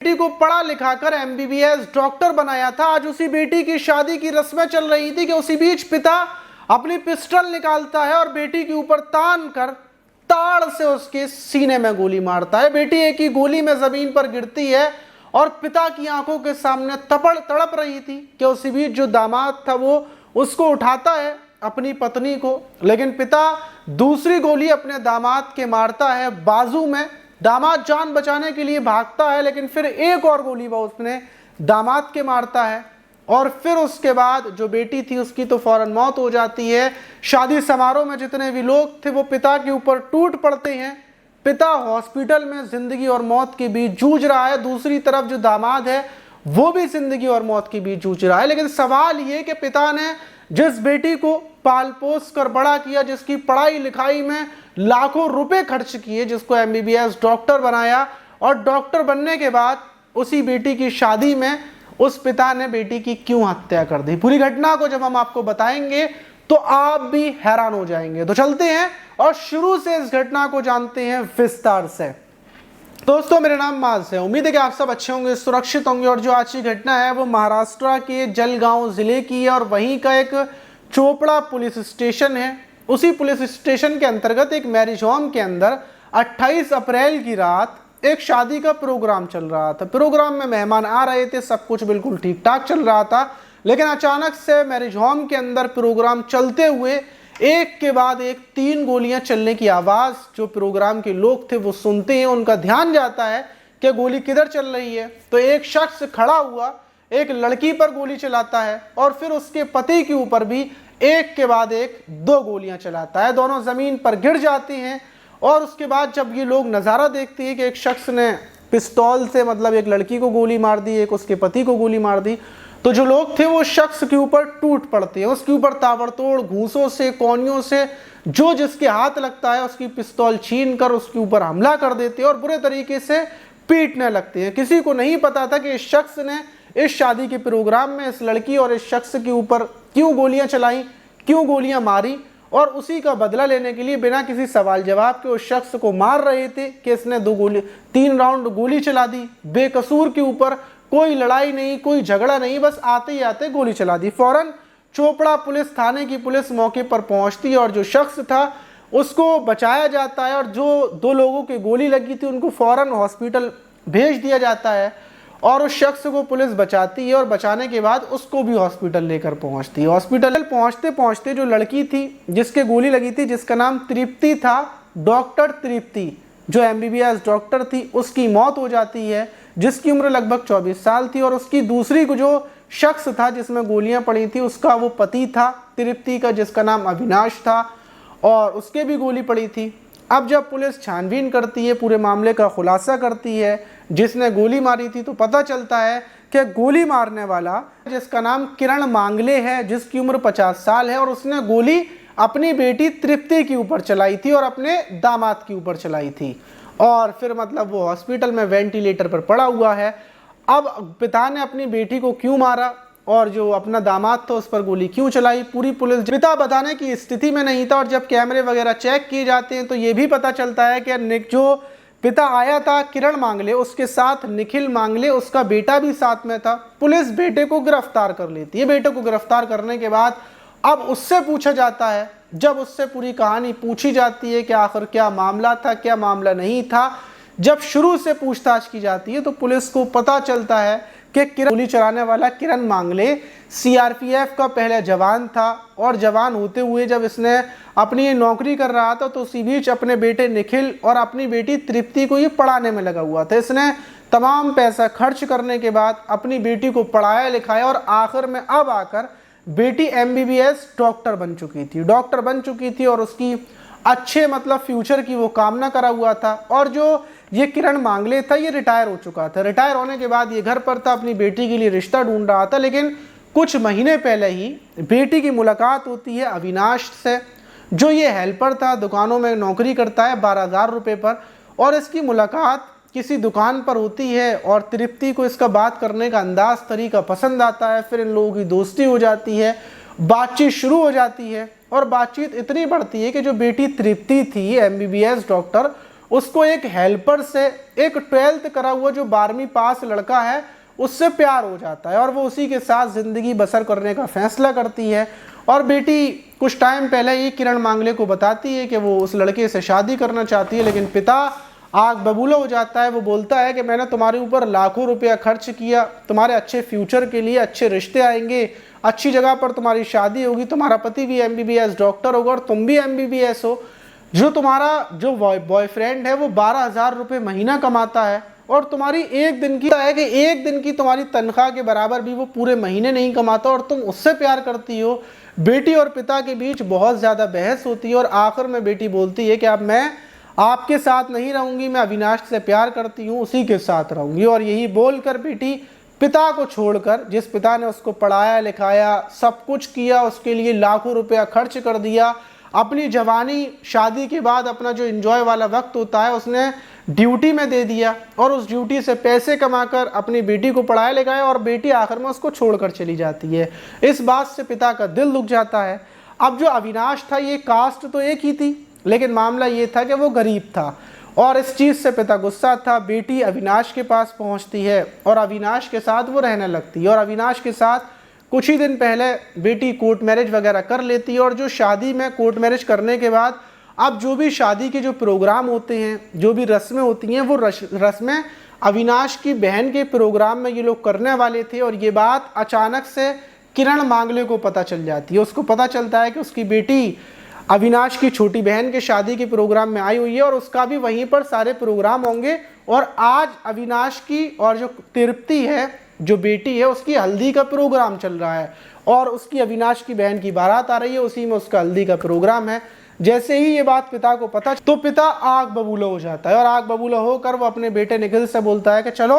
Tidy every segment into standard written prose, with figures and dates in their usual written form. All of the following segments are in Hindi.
बेटी को पढ़ा लिखा कर एमबीबीएस डॉक्टर बनाया था। आज उसी बेटी की शादी की रस्में चल रही थी कि उसी बीच पिता अपनी पिस्टल निकालता है और बेटी के ऊपर तान कर ताड़ से उसके सीने में गोली मारता है। बेटी एक ही गोली में जमीन पर गिरती है और पिता की आंखों के सामने तड़प रही थी कि उसी बीच जो दामाद था वो उसको उठाता है अपनी पत्नी को, लेकिन पिता दूसरी गोली अपने दामाद के मारता है बाजू में। दामाद जान बचाने के लिए भागता है, लेकिन फिर एक और गोली वो उसने दामाद के मारता है और फिर उसके बाद जो बेटी थी उसकी तो फौरन मौत हो जाती है। शादी समारोह में जितने भी लोग थे वो पिता के ऊपर टूट पड़ते हैं। पिता हॉस्पिटल में जिंदगी और मौत के बीच जूझ रहा है, दूसरी तरफ जो दामाद है वो भी जिंदगी और मौत के बीच जूझ रहा है। लेकिन सवाल ये कि पिता ने जिस बेटी को पाल पोस कर बड़ा किया, जिसकी पढ़ाई लिखाई में लाखों रुपए खर्च किए, जिसको एमबीबीएस डॉक्टर बनाया और डॉक्टर बनने के बाद उसी बेटी की शादी में उस पिता ने बेटी की क्यों हत्या कर दी। पूरी घटना को जब हम आपको बताएंगे तो आप भी हैरान हो जाएंगे। तो चलते हैं और शुरू से इस घटना को जानते हैं विस्तार से। दोस्तों, मेरा नाम माज है। उम्मीद है कि आप सब अच्छे होंगे, सुरक्षित होंगे। और जो आज की घटना है वो महाराष्ट्र के जलगांव जिले की है और वहीं का एक चोपड़ा पुलिस स्टेशन है। उसी पुलिस स्टेशन के अंतर्गत एक मैरिज होम के अंदर 28 अप्रैल की रात एक शादी का प्रोग्राम चल रहा था। प्रोग्राम में मेहमान आ रहे थे, सब कुछ बिल्कुल ठीक ठाक चल रहा था, लेकिन अचानक से मैरिज होम के अंदर प्रोग्राम चलते हुए एक के बाद एक 3 गोलियां चलने की आवाज़ जो प्रोग्राम के लोग थे वो सुनते हैं। उनका ध्यान जाता है कि गोली किधर चल रही है। तो एक शख्स खड़ा हुआ एक लड़की पर गोली चलाता है और फिर उसके पति के ऊपर भी एक के बाद एक 2 गोलियां चलाता है। दोनों ज़मीन पर गिर जाती हैं और उसके बाद जब ये लोग नज़ारा देखते हैं कि एक शख्स ने पिस्तौल से मतलब एक लड़की को गोली मार दी, एक उसके पति को गोली मार दी, तो जो लोग थे वो शख्स के ऊपर टूट पड़ते हैं। उसके ऊपर ताबड़तोड़ घूंसों से, कोनियों से जो जिसके हाथ लगता है उसकी पिस्तौल छीन कर उसके ऊपर हमला कर देते हैं और बुरे तरीके से पीटने लगते हैं। किसी को नहीं पता था कि इस शख्स ने इस शादी के प्रोग्राम में इस लड़की और इस शख्स के ऊपर क्यों गोलियां चलाई, क्यों गोलियां मारी, और उसी का बदला लेने के लिए बिना किसी सवाल जवाब के उस शख्स को मार रहे थे कि इसने 3 राउंड गोली चला दी बेकसूर के ऊपर। कोई लड़ाई नहीं, कोई झगड़ा नहीं, बस आते ही आते गोली चला दी। फौरन चोपड़ा पुलिस थाने की पुलिस मौके पर पहुंचती है और जो शख्स था उसको बचाया जाता है और जो 2 लोगों की गोली लगी थी उनको फौरन हॉस्पिटल भेज दिया जाता है और उस शख्स को पुलिस बचाती है और बचाने के बाद उसको भी हॉस्पिटल लेकर पहुंचती है। हॉस्पिटल पहुंचते पहुंचते जो लड़की थी जिसके गोली लगी थी, जिसका नाम तृप्ति था, डॉक्टर तृप्ति जो एमबीबीएस डॉक्टर थी, उसकी मौत हो जाती है, जिसकी उम्र लगभग 24 साल थी। और उसकी दूसरी जो शख्स था जिसमें गोलियां पड़ी थी उसका वो पति था तृप्ति का, जिसका नाम अविनाश था, और उसके भी गोली पड़ी थी। अब जब पुलिस छानबीन करती है, पूरे मामले का खुलासा करती है जिसने गोली मारी थी, तो पता चलता है कि गोली मारने वाला जिसका नाम किरण मांगले है, जिसकी उम्र 50 साल है, और उसने गोली अपनी बेटी तृप्ति के ऊपर चलाई थी और अपने दामाद के ऊपर चलाई थी। और फिर मतलब वो हॉस्पिटल में वेंटिलेटर पर पड़ा हुआ है। अब पिता ने अपनी बेटी को क्यों मारा और जो अपना दामाद था उस पर गोली क्यों चलाई, पूरी पुलिस पिता बताने की स्थिति में नहीं था। और जब कैमरे वगैरह चेक किए जाते हैं तो ये भी पता चलता है कि जो पिता आया था किरण मांगले, उसके साथ निखिल मांगले, उसका बेटा भी साथ में था। पुलिस बेटे को गिरफ्तार कर लेती है। बेटे को गिरफ्तार करने के बाद अब उससे पूछा जाता है, जब उससे पूरी कहानी पूछी जाती है कि आखिर क्या मामला था, क्या मामला नहीं था, जब शुरू से पूछताछ की जाती है तो पुलिस को पता चलता है कि गोली चलाने वाला किरण मांगले सीआरपीएफ का पहला जवान था और जवान होते हुए जब इसने अपनी नौकरी कर रहा था तो उसी बीच अपने बेटे निखिल और अपनी बेटी तृप्ति को ये पढ़ाने में लगा हुआ था। इसने तमाम पैसा खर्च करने के बाद अपनी बेटी को पढ़ाया लिखाया और आखिर में अब आकर बेटी एमबीबीएस डॉक्टर बन चुकी थी और उसकी अच्छे मतलब फ्यूचर की वो कामना करा हुआ था। और जो ये किरण मांगले था ये रिटायर हो चुका था। रिटायर होने के बाद ये घर पर था, अपनी बेटी के लिए रिश्ता ढूंढ रहा था। लेकिन कुछ महीने पहले ही बेटी की मुलाकात होती है अविनाश से, जो ये हेल्पर था, दुकानों में नौकरी करता है 12,000 रुपये पर, और इसकी मुलाकात किसी दुकान पर होती है और तृप्ति को इसका बात करने का अंदाज तरीका पसंद आता है। फिर इन लोगों की दोस्ती हो जाती है, बातचीत शुरू हो जाती है और बातचीत इतनी बढ़ती है कि जो बेटी तृप्ति थी एमबीबीएस डॉक्टर, उसको एक हेल्पर से, एक 12th करा हुआ जो 12वीं पास लड़का है उससे प्यार हो जाता है और वो उसी के साथ ज़िंदगी बसर करने का फैसला करती है। और बेटी कुछ टाइम पहले ही किरण मांगले को बताती है कि वो उस लड़के से शादी करना चाहती है, लेकिन पिता आग बबूला हो जाता है। वो बोलता है कि मैंने तुम्हारे ऊपर लाखों रुपया खर्च किया, तुम्हारे अच्छे फ्यूचर के लिए, अच्छे रिश्ते आएंगे, अच्छी जगह पर तुम्हारी शादी होगी, तुम्हारा पति भी MBBS डॉक्टर होगा और तुम भी MBBS हो, जो तुम्हारा जो बॉयफ्रेंड है वो 12,000 रुपये महीना कमाता है और तुम्हारी एक दिन की तुम्हारी तनख्वाह के बराबर भी वो पूरे महीने नहीं कमाता और तुम उससे प्यार करती हो। बेटी और पिता के बीच बहुत ज़्यादा बहस होती है और आखिर में बेटी बोलती है कि अब मैं आपके साथ नहीं रहूँगी, मैं अविनाश से प्यार करती हूँ, उसी के साथ रहूँगी। और यही बोलकर बेटी पिता को छोड़कर, जिस पिता ने उसको पढ़ाया लिखाया, सब कुछ किया, उसके लिए लाखों रुपया खर्च कर दिया, अपनी जवानी शादी के बाद अपना जो एंजॉय वाला वक्त होता है उसने ड्यूटी में दे दिया और उस ड्यूटी से पैसे कमाकर अपनी बेटी को पढ़ाया लिखाया और बेटी आखिर में उसको छोड़कर चली जाती है। इस बात से पिता का दिल दुख जाता है। अब जो अविनाश था, ये कास्ट तो एक ही थी, लेकिन मामला ये था कि वो गरीब था और इस चीज़ से पिता गुस्सा था। बेटी अविनाश के पास पहुंचती है और अविनाश के साथ वो रहने लगती है और अविनाश के साथ कुछ ही दिन पहले बेटी कोर्ट मैरिज वगैरह कर लेती है। और जो शादी में कोर्ट मैरिज करने के बाद अब जो भी शादी के जो प्रोग्राम होते हैं, जो भी रस्में होती हैं, वो रस्में अविनाश की बहन के प्रोग्राम में ये लोग करने वाले थे। और ये बात अचानक से किरण मांगले को पता चल जाती है। उसको पता चलता है कि उसकी बेटी अविनाश की छोटी बहन के शादी के प्रोग्राम में आई हुई है और उसका भी वहीं पर सारे प्रोग्राम होंगे। और आज अविनाश की और जो तृप्ति है, जो बेटी है, उसकी हल्दी का प्रोग्राम चल रहा है और उसकी अविनाश की बहन की बारात आ रही है, उसी में उसका हल्दी का प्रोग्राम है। जैसे ही ये बात पिता को पता तो पिता आग बबूला हो जाता है और आग बबूला होकर वो अपने बेटे निखिल से बोलता है कि चलो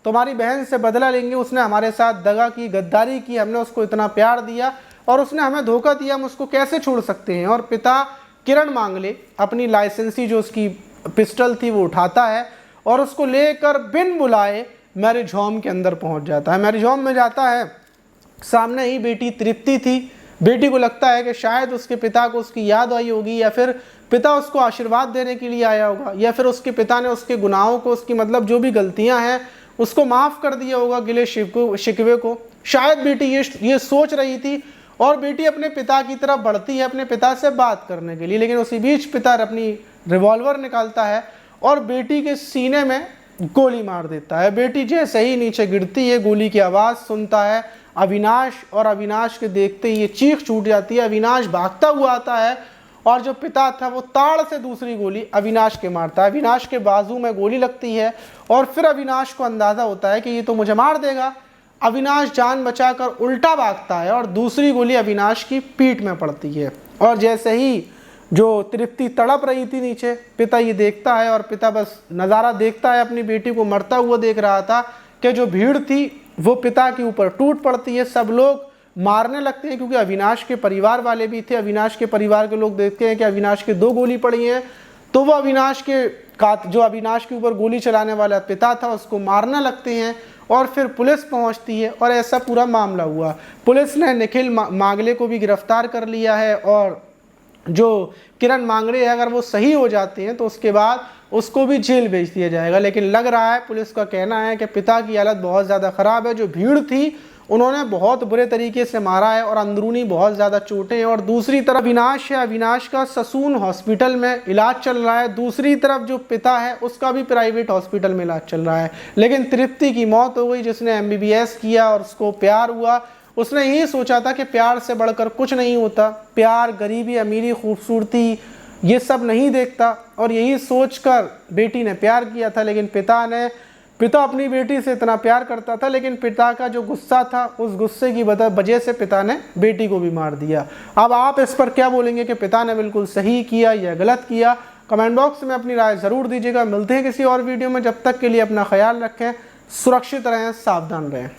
तुम्हारी बहन से बदला लेंगे, उसने हमारे साथ दगा की, गद्दारी की, हमने उसको इतना प्यार दिया और उसने हमें धोखा दिया, हम उसको कैसे छोड़ सकते हैं। और पिता किरण मांगले अपनी लाइसेंसी जो उसकी पिस्टल थी वो उठाता है और उसको लेकर बिन बुलाए मैरिज होम के अंदर पहुंच जाता है। मैरिज होम में जाता है, सामने ही बेटी तृप्ति थी। बेटी को लगता है कि शायद उसके पिता को उसकी याद आई होगी या फिर पिता उसको आशीर्वाद देने के लिए आया होगा या फिर उसके पिता ने उसके गुनाहों को, उसकी मतलब जो भी गलतियां हैं उसको माफ़ कर दिया होगा, गिले शिकवे को। शायद बेटी ये सोच रही थी और बेटी अपने पिता की तरफ बढ़ती है अपने पिता से बात करने के लिए, लेकिन उसी बीच पिता अपनी रिवॉल्वर निकालता है और बेटी के सीने में गोली मार देता है। बेटी जैसे ही नीचे गिरती है, गोली की आवाज़ सुनता है अविनाश और अविनाश के देखते ही ये चीख छूट जाती है। अविनाश भागता हुआ आता है और जो पिता था वो ताड़ से दूसरी गोली अविनाश के मारता है। अविनाश के बाजू में गोली लगती है और फिर अविनाश को अंदाज़ा होता है कि ये तो मुझे मार देगा। अविनाश जान बचाकर उल्टा भागता है और दूसरी गोली अविनाश की पीठ में पड़ती है। और जैसे ही जो तृप्ति तड़प रही थी नीचे, पिता ये देखता है और पिता बस नज़ारा देखता है, अपनी बेटी को मरता हुआ देख रहा था कि जो भीड़ थी वो पिता के ऊपर टूट पड़ती है। सब लोग मारने लगते हैं क्योंकि अविनाश के परिवार वाले भी थे। अविनाश के परिवार के लोग देखते हैं कि अविनाश के 2 गोली पड़ी हैं, तो वो जो अविनाश के ऊपर गोली चलाने वाला पिता था उसको मारने लगते हैं। और फिर पुलिस पहुंचती है और ऐसा पूरा मामला हुआ। पुलिस ने निखिल मांगले को भी गिरफ्तार कर लिया है और जो किरण मांगले है अगर वो सही हो जाते हैं तो उसके बाद उसको भी जेल भेज दिया जाएगा। लेकिन लग रहा है, पुलिस का कहना है कि पिता की हालत बहुत ज़्यादा ख़राब है। जो भीड़ थी उन्होंने बहुत बुरे तरीके से मारा है और अंदरूनी बहुत ज़्यादा चोटें हैं। और दूसरी तरफ अविनाश है, अविनाश का ससून हॉस्पिटल में इलाज चल रहा है। दूसरी तरफ जो पिता है उसका भी प्राइवेट हॉस्पिटल में इलाज चल रहा है। लेकिन तृप्ति की मौत हो गई, जिसने MBBS किया और उसको प्यार हुआ। उसने यही सोचा था कि प्यार से बढ़कर कुछ नहीं होता, प्यार गरीबी अमीरी खूबसूरती ये सब नहीं देखता, और यही सोचकर बेटी ने प्यार किया था। लेकिन पिता अपनी बेटी से इतना प्यार करता था, लेकिन पिता का जो गुस्सा था उस गुस्से की वजह से पिता ने बेटी को भी मार दिया। अब आप इस पर क्या बोलेंगे कि पिता ने बिल्कुल सही किया या गलत किया? कमेंट बॉक्स में अपनी राय ज़रूर दीजिएगा। मिलते हैं किसी और वीडियो में, जब तक के लिए अपना ख्याल रखें, सुरक्षित रहें, सावधान रहें।